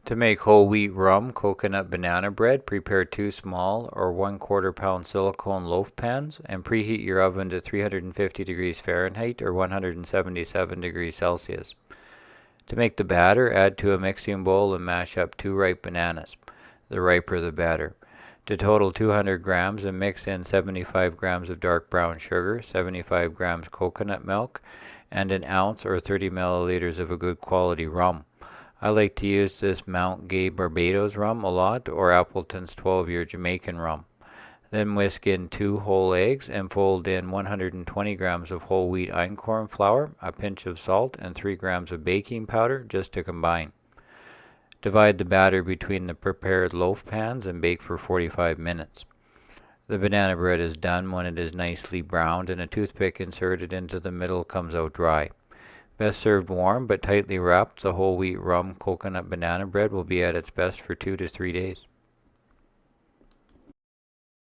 To make whole wheat rum coconut banana bread, prepare 2 small or 1/4 pound silicone loaf pans and preheat your oven to 350 degrees Fahrenheit or 177 degrees Celsius. To make the batter, add to a mixing bowl and mash up 2 ripe bananas. The riper the better. To total 200 grams and mix in 75 grams of dark brown sugar, 75 grams coconut milk, and an ounce or 30 milliliters of a good quality rum. I like to use this Mount Gay Barbados rum a lot, or Appleton's 12-year Jamaican rum. Then whisk in 2 whole eggs and fold in 120 grams of whole wheat einkorn flour, a pinch of salt, and 3 grams of baking powder just to combine. Divide the batter between the prepared loaf pans and bake for 45 minutes. The banana bread is done when it is nicely browned and a toothpick inserted into the middle comes out dry. Best served warm but tightly wrapped, the whole wheat rum coconut banana bread will be at its best for 2 to 3 days.